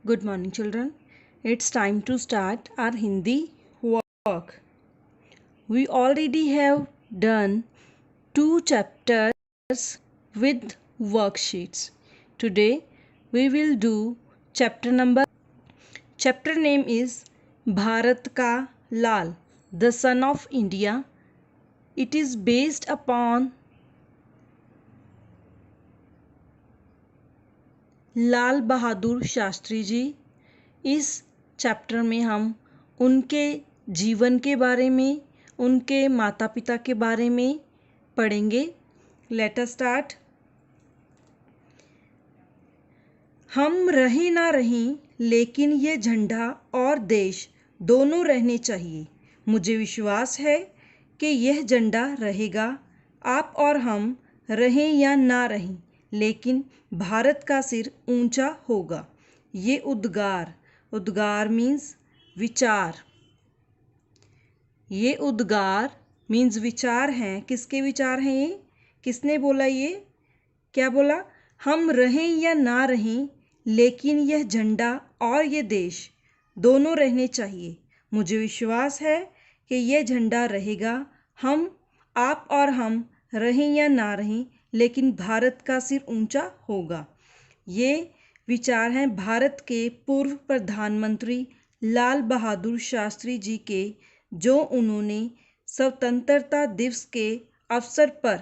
Good morning, children. It's time to start our Hindi work. We already have done 2 chapters with worksheets. Today we will do chapter number. Chapter name is Bharat Ka Lal, the Son of India. It is based upon Lal Bahadur Shastri ji. इस chapter में हम उनके जीवन के बारे में, उनके माता पिता के बारे में पढ़ेंगे। Let us start. हम रहें ना रहें, लेकिन ये झंडा और देश दोनों रहने चाहिए। मुझे विश्वास है कि यह झंडा रहेगा। आप और हम रहें या ना रहें, लेकिन भारत का सिर ऊंचा होगा। ये उद्गार मीन्स विचार। ये उद्गार मीन्स विचार हैं। किसके विचार हैं ये? किसने बोला ये? क्या बोला? हम रहें या ना रहें, लेकिन यह झंडा और ये देश दोनों रहने चाहिए। मुझे विश्वास है कि यह झंडा रहेगा। आप और हम रहें या ना रहें, लेकिन भारत का सिर ऊंचा होगा। ये विचार हैं भारत के पूर्व प्रधानमंत्री लाल बहादुर शास्त्री जी के, जो उन्होंने स्वतंत्रता दिवस के अवसर पर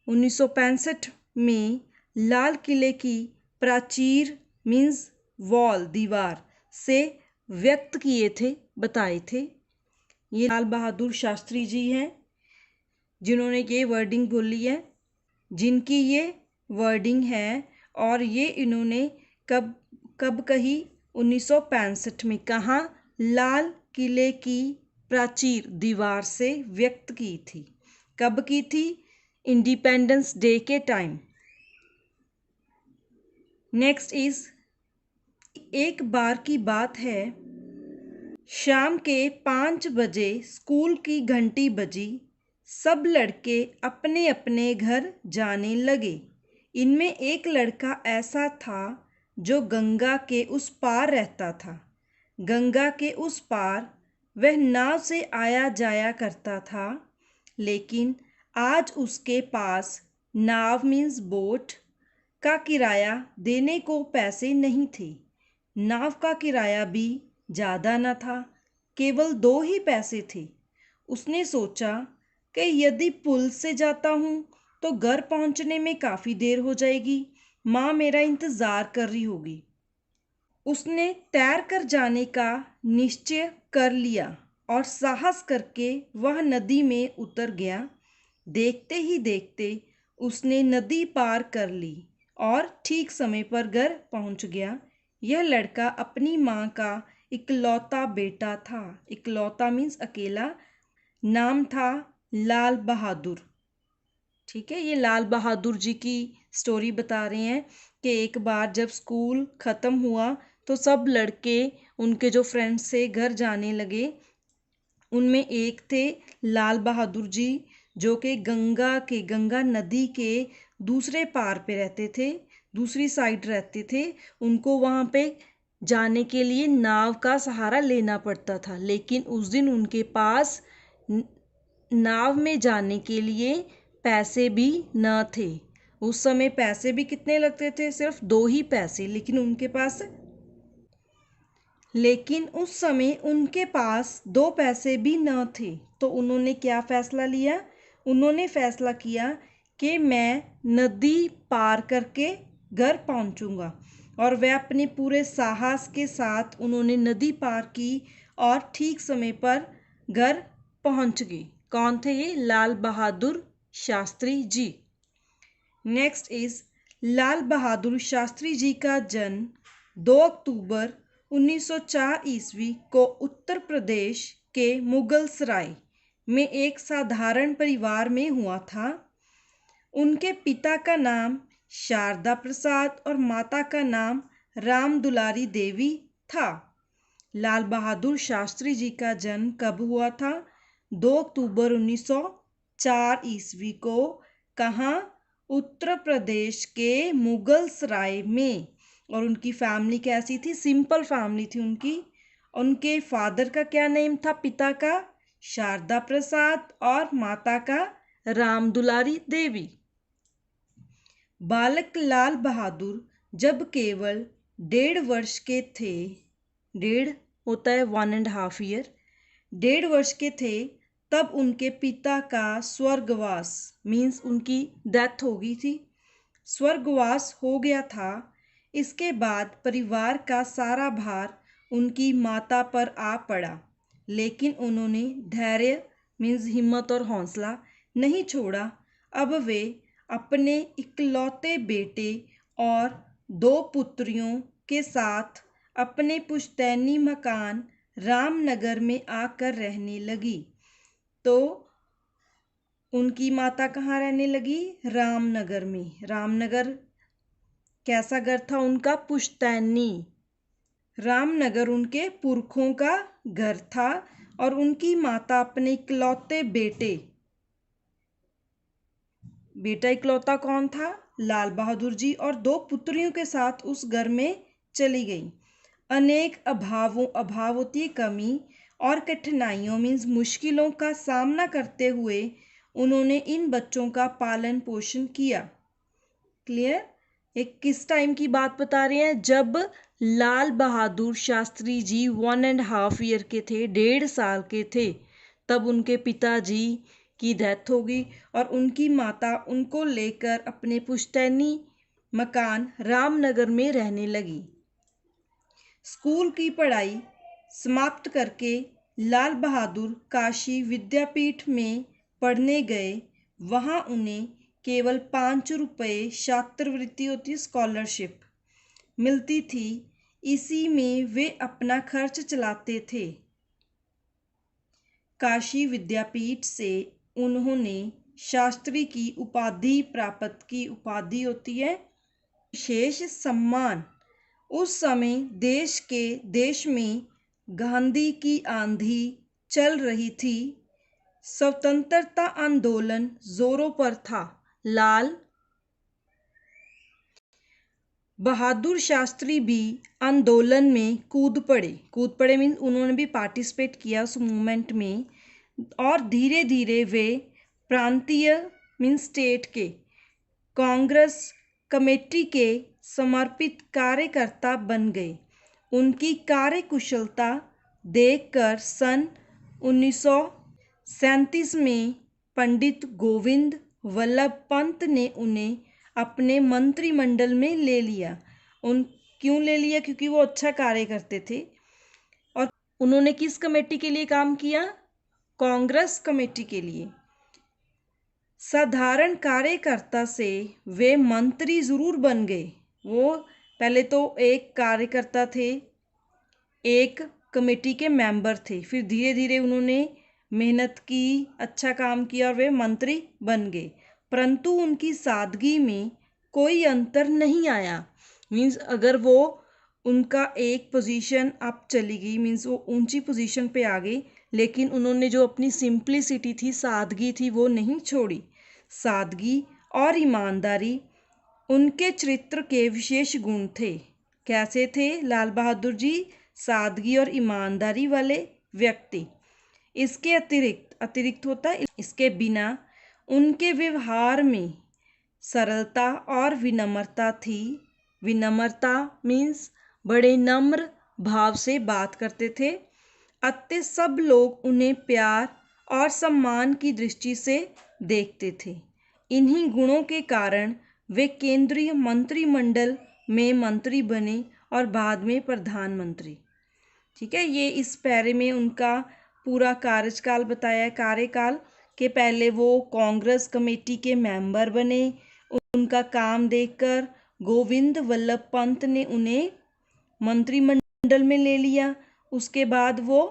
1965 में लाल किले की प्राचीर मीन्स वॉल, दीवार से व्यक्त किए थे, बताए थे। ये लाल बहादुर शास्त्री जी हैं जिन्होंने ये वर्डिंग बोली है, जिनकी ये वर्डिंग है। और ये इन्होंने कब कही? 1965 में। कहाँ? लाल किले की प्राचीर, दीवार से व्यक्त की थी। कब की थी? इंडिपेंडेंस डे के टाइम। नेक्स्ट इज, एक बार की बात है, शाम के 5 बजे स्कूल की घंटी बजी। सब लड़के अपने अपने घर जाने लगे। इनमें एक लड़का ऐसा था जो गंगा के उस पार रहता था। गंगा के उस पार वह नाव से आया जाया करता था, लेकिन आज उसके पास नाव मीन्स बोट का किराया देने को पैसे नहीं थे। नाव का किराया भी ज़्यादा न था, केवल 2 ही पैसे थे। उसने सोचा कि यदि पुल से जाता हूँ तो घर पहुँचने में काफ़ी देर हो जाएगी। माँ मेरा इंतज़ार कर रही होगी। उसने तैर कर जाने का निश्चय कर लिया और साहस करके वह नदी में उतर गया। देखते ही देखते उसने नदी पार कर ली और ठीक समय पर घर पहुंच गया। यह लड़का अपनी माँ का इकलौता बेटा था। इकलौता मीन्स अकेला। नाम था लाल बहादुर। ठीक है, ये लाल बहादुर जी की स्टोरी बता रहे हैं कि एक बार जब स्कूल ख़त्म हुआ तो सब लड़के उनके जो फ्रेंड्स से घर जाने लगे। उनमें एक थे लाल बहादुर जी, जो कि गंगा नदी के दूसरे पार पे रहते थे, दूसरी साइड रहते थे। उनको वहाँ पे जाने के लिए नाव का सहारा लेना पड़ता था, लेकिन उस दिन उनके पास नाव में जाने के लिए पैसे भी न थे। उस समय पैसे भी कितने लगते थे? सिर्फ 2 ही पैसे। लेकिन उस समय उनके पास 2 पैसे भी न थे। तो उन्होंने क्या फैसला लिया? उन्होंने फैसला किया कि मैं नदी पार करके घर पहुंचूंगा। और वह अपने पूरे साहस के साथ उन्होंने नदी पार की और ठीक समय पर घर पहुंच गए। कौन थे ये? लाल बहादुर शास्त्री जी। नेक्स्ट इज, लाल बहादुर शास्त्री जी का जन्म 2 अक्टूबर 1904 ईस्वी को उत्तर प्रदेश के मुगलसराय में एक साधारण परिवार में हुआ था। उनके पिता का नाम शारदा प्रसाद और माता का नाम राम दुलारी देवी था। लाल बहादुर शास्त्री जी का जन्म कब हुआ था? 2 अक्टूबर 1904 ईस्वी को। कहाँ? उत्तर प्रदेश के मुगलसराय में। और उनकी फैमिली कैसी थी? सिंपल फैमिली थी उनकी। उनके फादर का क्या नेम था? पिता का शारदा प्रसाद और माता का राम दुलारी देवी। बालक लाल बहादुर जब केवल 1.5 वर्ष के थे, 1.5 होता है 1.5 ईयर, 1.5 वर्ष के थे, तब उनके पिता का स्वर्गवास मीन्स उनकी डेथ हो गई थी, स्वर्गवास हो गया था। इसके बाद परिवार का सारा भार उनकी माता पर आ पड़ा, लेकिन उन्होंने धैर्य मीन्स हिम्मत और हौसला नहीं छोड़ा। अब वे अपने इकलौते बेटे और 2 पुत्रियों के साथ अपने पुश्तैनी मकान रामनगर में आकर रहने लगी। तो उनकी माता कहाँ रहने लगी? रामनगर में। रामनगर कैसा घर था उनका? पुश्तैनी। रामनगर उनके पुरखों का घर था और उनकी माता अपने इकलौते बेटा इकलौता कौन था? लाल बहादुर जी, और 2 पुत्रियों के साथ उस घर में चली गई। अनेक अभाव होती है कमी, और कठिनाइयों मीन्स मुश्किलों का सामना करते हुए उन्होंने इन बच्चों का पालन पोषण किया। क्लियर? एक किस टाइम की बात बता रहे हैं? जब लाल बहादुर शास्त्री जी 1.5 ईयर के थे, 1.5 साल के थे, तब उनके पिताजी की डेथ हो गई और उनकी माता उनको लेकर अपने पुश्तैनी मकान रामनगर में रहने लगी। स्कूल की पढ़ाई समाप्त करके लाल बहादुर काशी विद्यापीठ में पढ़ने गए। वहाँ उन्हें केवल 5 रुपये छात्रवृत्ति होती है, स्कॉलरशिप मिलती थी। इसी में वे अपना खर्च चलाते थे। काशी विद्यापीठ से उन्होंने शास्त्री की उपाधि प्राप्त की। उपाधि होती है विशेष सम्मान। उस समय देश में गांधी की आंधी चल रही थी। स्वतंत्रता आंदोलन जोरों पर था। लाल बहादुर शास्त्री भी आंदोलन में कूद पड़े मीन्स उन्होंने भी पार्टिसिपेट किया उस मूवमेंट में, और धीरे धीरे वे प्रांतीय मीन्स स्टेट के कांग्रेस कमेटी के समर्पित कार्यकर्ता बन गए। उनकी कार्यकुशलता देखकर सन 1937 में पंडित गोविंद वल्लभ पंत ने उन्हें अपने मंत्रिमंडल में ले लिया। क्यों ले लिया? क्योंकि वो अच्छा कार्य करते थे। और उन्होंने किस कमेटी के लिए काम किया? कांग्रेस कमेटी के लिए। साधारण कार्यकर्ता से वे मंत्री जरूर बन गए। वो पहले तो एक कार्यकर्ता थे, एक कमेटी के मेंबर थे, फिर धीरे धीरे उन्होंने मेहनत की, अच्छा काम किया और वे मंत्री बन गए। परंतु उनकी सादगी में कोई अंतर नहीं आया। मीन्स अगर वो उनका एक पोजीशन अप चली गई, मीन्स वो ऊंची पोजीशन पे आ गई, लेकिन उन्होंने जो अपनी सिंप्लिसिटी थी, सादगी थी, वो नहीं छोड़ी। सादगी और ईमानदारी उनके चरित्र के विशेष गुण थे। कैसे थे लाल बहादुर जी? सादगी और ईमानदारी वाले व्यक्ति। इसके अतिरिक्त होता है, इसके बिना उनके व्यवहार में सरलता और विनम्रता थी। विनम्रता मीन्स बड़े नम्र भाव से बात करते थे। अतः सब लोग उन्हें प्यार और सम्मान की दृष्टि से देखते थे। इन्हीं गुणों के कारण वे केंद्रीय मंत्रिमंडल में मंत्री बने और बाद में प्रधानमंत्री। ठीक है, ये इस पैरे में उनका पूरा कार्यकाल बताया। कार्यकाल के पहले वो कांग्रेस कमेटी के मेंबर बने। उनका काम देखकर गोविंद वल्लभ पंत ने उन्हें मंत्रिमंडल में ले लिया। उसके बाद वो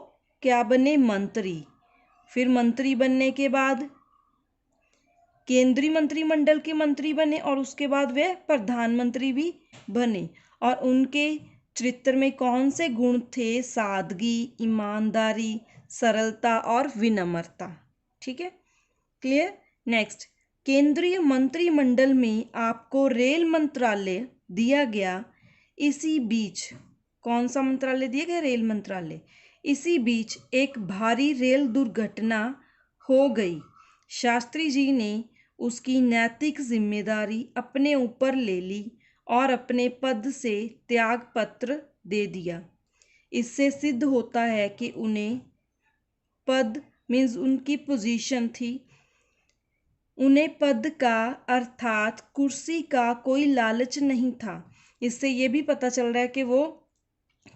क्या बने? मंत्री। फिर मंत्री बनने के बाद केंद्रीय मंत्रिमंडल के मंत्री बने और उसके बाद वे प्रधानमंत्री भी बने। और उनके चरित्र में कौन से गुण थे? सादगी, ईमानदारी, सरलता और विनम्रता। ठीक है, क्लियर? नेक्स्ट, केंद्रीय मंत्रिमंडल में आपको रेल मंत्रालय दिया गया। इसी बीच कौन सा मंत्रालय दिया गया? रेल मंत्रालय। इसी बीच एक भारी रेल दुर्घटना हो गई। शास्त्री जी ने उसकी नैतिक जिम्मेदारी अपने ऊपर ले ली और अपने पद से त्याग पत्र दे दिया। इससे सिद्ध होता है कि उन्हें पद मीन्स उनकी पोजीशन थी, उन्हें पद का अर्थात कुर्सी का कोई लालच नहीं था। इससे ये भी पता चल रहा है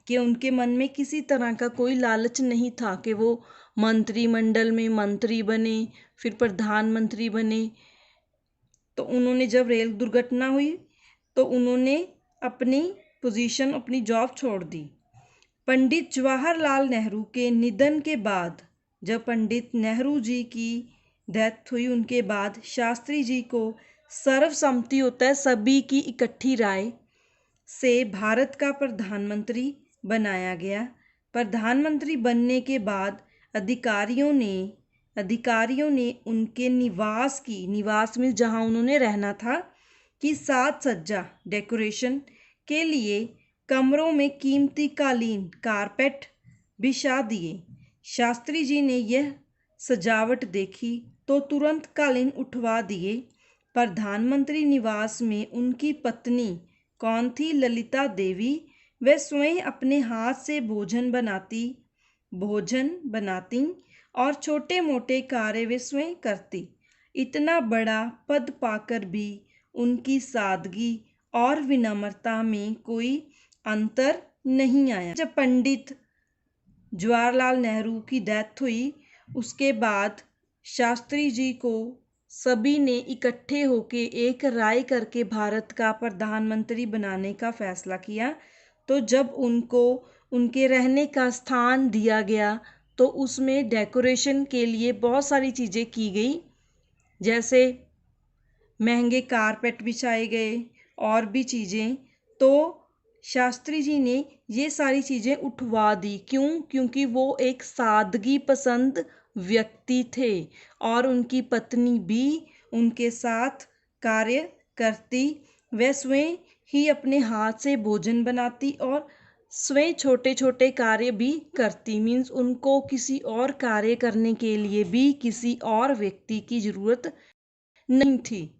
कि उनके मन में किसी तरह का कोई लालच नहीं था कि वो मंत्रिमंडल में मंत्री बने, फिर प्रधानमंत्री बने। तो उन्होंने जब रेल दुर्घटना हुई तो उन्होंने अपनी पोजीशन, अपनी जॉब छोड़ दी। पंडित जवाहरलाल नेहरू के निधन के बाद, जब पंडित नेहरू जी की डेथ हुई, उनके बाद शास्त्री जी को सर्वसम्मति होता है, सभी की इकट्ठी राय से भारत का प्रधानमंत्री बनाया गया। प्रधानमंत्री बनने के बाद अधिकारियों ने उनके निवास में जहां उन्होंने रहना था की साज सज्जा डेकोरेशन के लिए कमरों में कीमती कालीन कारपेट बिछा दिए। शास्त्री जी ने यह सजावट देखी तो तुरंत कालीन उठवा दिए। प्रधानमंत्री निवास में उनकी पत्नी कौन थी? ललिता देवी। वह स्वयं अपने हाथ से भोजन बनाती और छोटे मोटे कार्य वे स्वयं करती। इतना बड़ा पद पाकर भी उनकी सादगी और विनम्रता में कोई अंतर नहीं आया। जब पंडित जवाहरलाल नेहरू की डेथ हुई उसके बाद शास्त्री जी को सभी ने इकट्ठे होके एक राय करके भारत का प्रधानमंत्री बनाने का फैसला किया। तो जब उनको उनके रहने का स्थान दिया गया तो उसमें डेकोरेशन के लिए बहुत सारी चीज़ें की गई, जैसे महंगे कारपेट बिछाए गए और भी चीज़ें। तो शास्त्री जी ने ये सारी चीज़ें उठवा दी। क्यों? क्योंकि वो एक सादगी पसंद व्यक्ति थे और उनकी पत्नी भी उनके साथ कार्य करती। वह स्वयं ही अपने हाथ से भोजन बनाती और स्वयं छोटे छोटे कार्य भी करती। मीन्स उनको किसी और कार्य करने के लिए भी किसी और व्यक्ति की ज़रूरत नहीं थी।